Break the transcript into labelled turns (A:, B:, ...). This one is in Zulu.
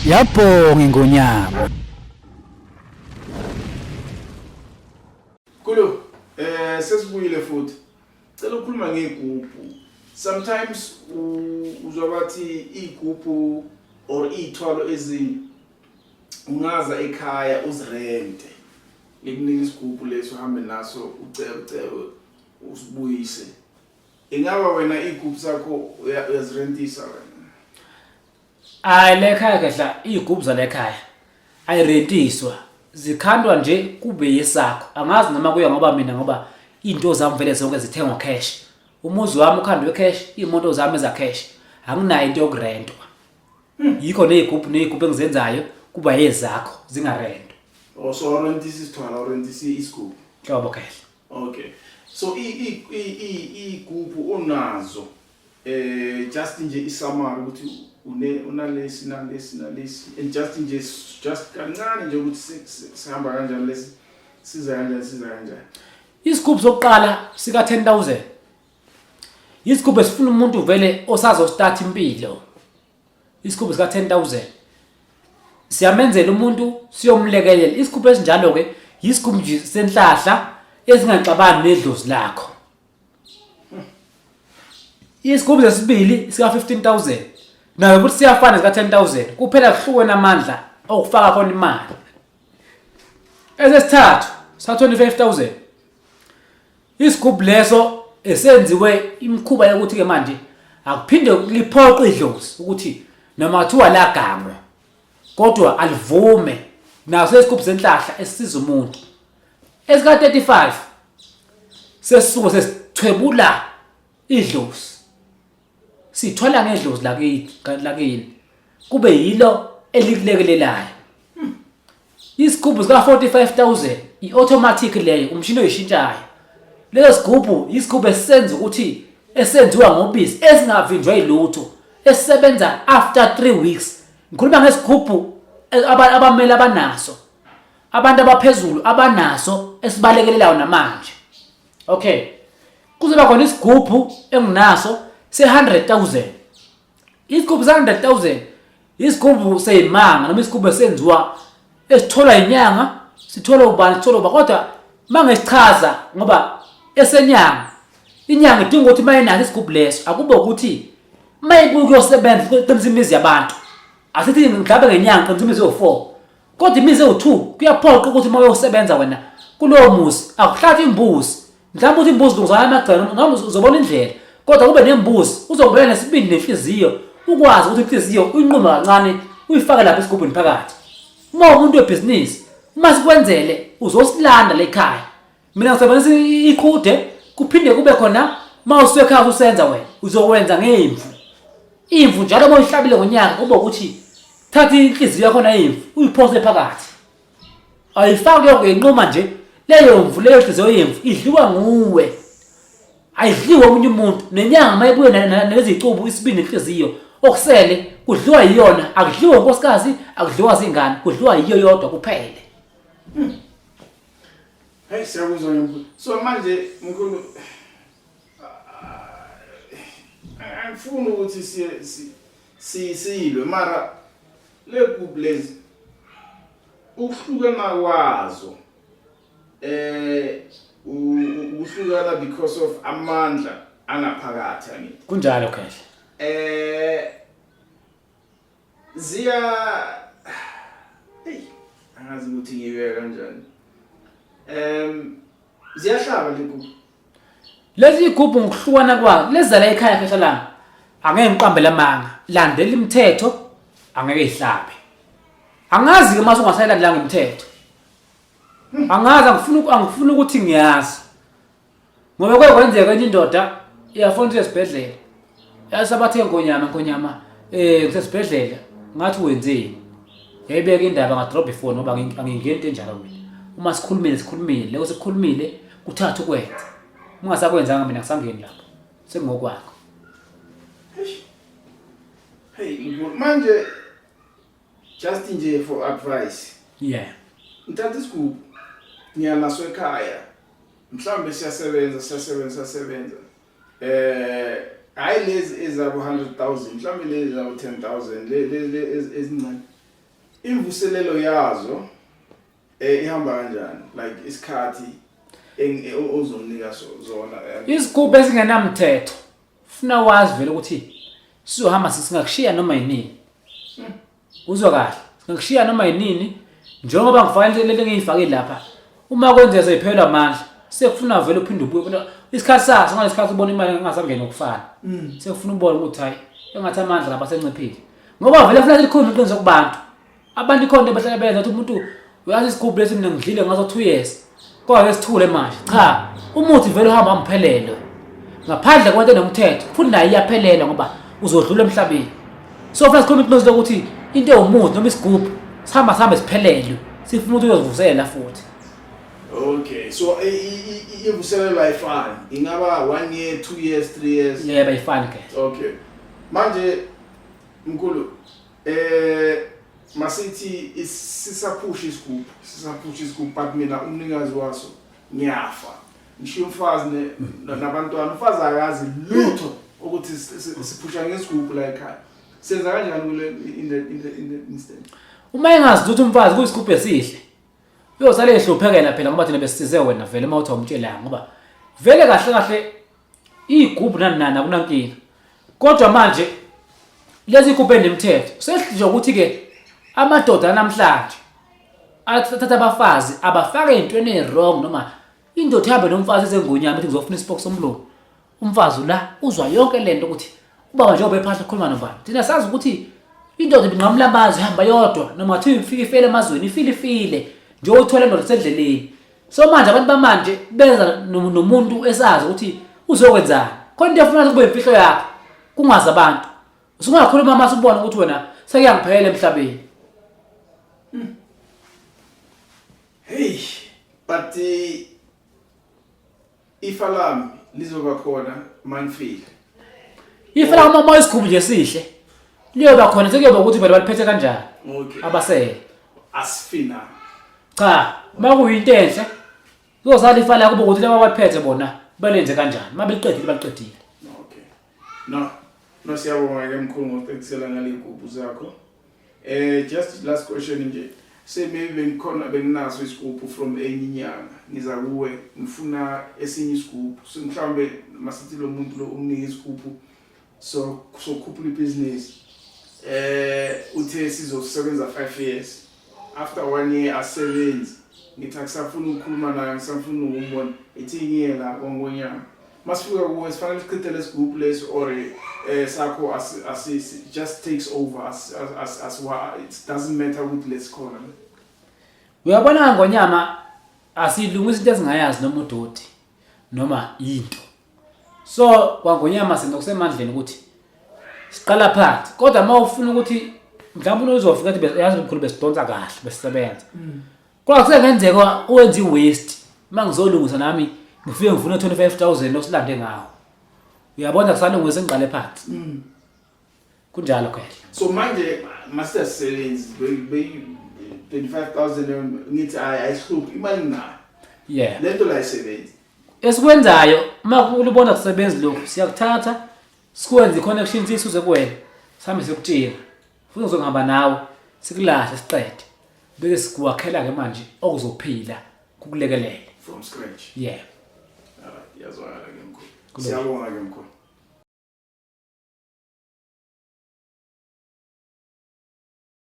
A: Yabonga Ngonyama.
B: Kulo, sesibuyile futhi. Cela ukukhuluma ngegubhu. Sometimes uzobathi igubhu or ithwalo ezinye ungaza ekhaya uzirente. Ngikunika isigubhu leso uhambe naso ucebe usibuyise. Ingaba wena igubhu sakho uyazirentisa wena?
A: Lekhaya kahle igubhu zalekhaya ayirentiswa zikhandwa nje kube yesakho. Angazi noma kuya ngoba mina ngoba into zami vele zonke zithengwa cash. Umuzi wami ukhandwe cash, imoto zami eza cash. Anginayo into yokurentwa. Yikho nezigubhu engizenzayo kuba yezakho zingarentwa.
B: Oh, so rentisa isithwala, rentisa isigubhu.
A: Yebo kahle.
B: Okay. So igubhu onazo just nje isamari ukuthi unalesi and just kancane nje ukuthi sihamba kanjani lesi siza kanjani.
A: Isigubhu sokuqala sika 10,000. Isigubhu esifuna umuntu vele osazo start impilo. Isigubhu sika 10,000. Siyamenzela umuntu siyomlekelela. Isigubhu esinjalo ke isigubhu nje senhlahla ezingaxabani nedlozi lakho. Isigubhu sesibili sika 15,000. Nayo ukuthi siyafana sika 10,000. Kuphela kuhlukene amandla okufaka khona imali. Esesithathu sa 25,000. Isigubhu leso esenziwe imkhuba yokuthi ke manje akuphinde liphoqa idlozi ukuthi noma kuthiwa la gamo kodwa alivume naso isigubhu senhlahla esisiza umuntu. Esika 35 sesisuke sesithwebula idlozi. Sithola ngedlozi lakini kube yilo elikulekelelayo. Isigubhu sika 45,000 iautomatic leyo umshini oyishintshayo. Leso sigubhu isigubhu esenza ukuthi esenziwa ngobisi esingavinjwa ilutho esebenza after 3 weeks. Ngikhuluma ngesigubhu abamele abanaso. Abantu abaphezulu abanaso esibalekelelayo namanje. Okay. Kuzoba khona isigubhu enginaso se100,000. Isigubhu se100,000 isigubhu seyimanga noma isigubhu esenziwa esithola inyanga, sithola ubani kodwa mangesichaza ngoba esenyanga inyanga idinga ukuthi mayinayo isigubhu leso akube ukuthi mayibuye kuyosebenza qinisa imizi yabantu. Asithi mhlawumbe ngenyanga qinisa imizi yo4. Kodwa imizi yo2 kuyaphoqa ukuthi uma uyosebenza wena kulowo muzi akuhlathi imbuzi. Mhlawumbe uthi imbuzi lungizana amagcino noma uzobona indlela. Kodwa kube nembuzi uzobona nesibindi nenhliziyo ukwazi ukuthi inhliziyo uyinquma kancane uyifake lapha esigubhini phakathi. Uma umuntu webusiness uma sikwenzele uzosilanda la ekhaya. Mina ngisebenzisa iqhude kuphinde kube khona uma usekhaya usenza wena uzokwenza ngemvu. Imvu njalo uma uyihlabile ngonyaka kube ukuthi thatha inhliziyo yakho na imvu uyiphose phakathi. Ayifake yokunquma nje leyo mvu leyo inhliziyo yemvu idliwa nguwe. Ayidliwa omunye umuntu nenyanga mayibuye nezicubu isibindi inhliziyo okusele kudliwa yiyona akudliwa unkosikazi akudliwa zingane kudliwa yiyo yodwa kuphele.
B: Hey siyakuzwa ngemvu. So manje mkhulu angifuni ukuthi siyilwe mara legubhu lezi ukuhlukana kwazo uhlukana because of amandla anaphakathi angithi
A: Kunjalo kahle.
B: Ziya angazi ukuthi ngibeka kanjani. Ziyahlaba legubhu.
A: Lezi igubhu ngokuhlukana kwazo lezala ekhaya phela lana. Angeke ngiqambe lamanga. Landela imithetho angeke ihlabe. Angazi ke mase ungasayilandela ngemithetho. Angazi angifuna ukuthi ngiyazi. Ngoba kwenzeka enye indoda iyafona esibhedlela. Yasabathe Ngonyama ngisesibhedlela ngathi wenzeni. Yayibeka indaba ngadrop ifone ngoba angingeni into enjalo mina. Uma sikhulumile leko sekukhulumile kuthatha ukwenza. Ungasakwenzanga mina ngisangeni lapho. Sengokwakho.
B: Hey, manje just nje for advice.
A: Yeah.
B: Ngithatha isigubhu ngiyanaso ekhaya. Mhlawumbe siyasebenza. Hayi lezi ezabo 100,000 mhlawumbe lezi ezabo 10,000 lezi ezincane imvuselelo yazo ihamba kanjani like isikhathi ozomnika zona
A: Izigubhu ezingenamthetho ufuna wazi vele ukuthi sizohamba singakushiya noma yini. Uzwa kahle singakushiya noma yini njengoba ngifanele lento engiyifake lapha uma kwenzeka seyiphelwa amandla sekufuna vele uphinde ubuye isikhathi saso ngesikhathi ubona imali engasangena ukufana sekufuna ubone ukuthi hayi engathi amandla lapha senciphile ngoba vele kufanele likhona iqiniso kubantu abantu ikhona behlala benza ukuthi umuntu uyazi isigubhu lesi mina ngidlile ngazo 2 years kodwa sithule manje cha umuthi vele uhamba amphelelo ngaphandle kwento enomthetho futhi naye iyaphelela ngoba uzodlula emhlabeni so kufanele sikhuluma iqiniso ukuthi into ewumuthi noma isigubhu sihamba siphelele sifuna ukuthi uyozivusela futhi.
B: Okay, so imvuselelo ayifani ingaba 1 year 2 years 3 years
A: yebo ayifani ke.
B: Okay, manje mkhulu masithi sisaphusha isigubhu but mina umnikazi waso ngiyafa ngishiya umfazi nabantwana umfazi akazi lutho ukuthi siphusha ngesigubhu la ekhaya senza kanjani kule in the instant
A: uma engazi ukuthi umfazi kuyisigubhu esihle uyosale ehluphekela phela ngoba thina besisize wena vele mawuthi awumtshelanga ngoba vele kahle igubhu nana kunankinga kodwa manje lezi igubhu enemthetho sehlije ukuthi ke amadoda namhlanje athatha abafazi abafaka intweni ezwrong noma indoda ihambe nomfazi esengonyama ethi ngizofuna isipoko somlomo umfazi la uzwa yonke lento ukuthi ubaba njengoba ephahla ukukhuluma nobani thina sazi ukuthi indoda ibinqamlabazi ihamba yodwa noma thiwe ifike ifele emazweni ifile nje uthola indoda sendleleni so manje abantu bamanje benza nomuntu esazi ukuthi uzokwenzani khona into efuna kube imfihlo yakho kungazi abantu usungakhuluma mase ubone ukuthi wena sekuyangiphelela emhlabeni.
B: Hey, but ifa lami lizoba khona manifile.
A: Ifa lami uma isigubhu nje sihle liyoba khona sekuyoba ukuthi vele baliphethe kanjani.
B: Okay.
A: Abasele.
B: Asifina.
A: Cha, makuyinto enhle. Uzosala ifa lakho ukuthi laba baliphethe bona balenze kanjani. Mabeliqedile baliqedile.
B: Okay. No siyabonga ke mkhulu ngokuxekisela ngalezigubhu zakho. Just last question nje. Say maybe benginaso isigubhu from enye inyanga ngiza kuwe ngifuna esinye isigubhu so mhlambe masithi lo muntu lo umnike isigubhu so khuphula ibusiness uthe sizosebenza 5 years after 1 year asebenzi ngithi akusafuna ukukhuluma naye ngisafuna ukumbona ethi la Ngonyama masifika kuwe sifanele siqhithele isigubhu leso or sakho as just takes over as what it doesn't matter with let's call them.
A: Uyabona Ngonyama asilungisa into ezingayazi noma udoti noma into so kwaNgonyama sinokusemandleni ukuthi siqala phansi kodwa mawufuna ukuthi mhlawumbe uzofika ukuthi yazi umkhulu besidonsa kahle besisebenza kodwa kusengenzeka uwenze iwaste mangizolungisa nami ngifike ngifuna 25,000 osilande ngawo uyabona kusalungisa ngiqale phansi kunjalo ke
B: so manje master sebenzi 25,000 ngithi ayihluphi imali nayo
A: yeah
B: lento la isebenzi
A: esikwenzayo uma ulibona kusebenza lokho siyakuthatha sikwenze i-connection sisuze kuwena sami sikutshila futhi ngizongihamba nawe sikulahle siqede bese sikuwakhela ke manje okuzophila kukulekelele
B: from scratch
A: yeah
B: yazwakala ke mkhulu siyabonga ke mkhulu.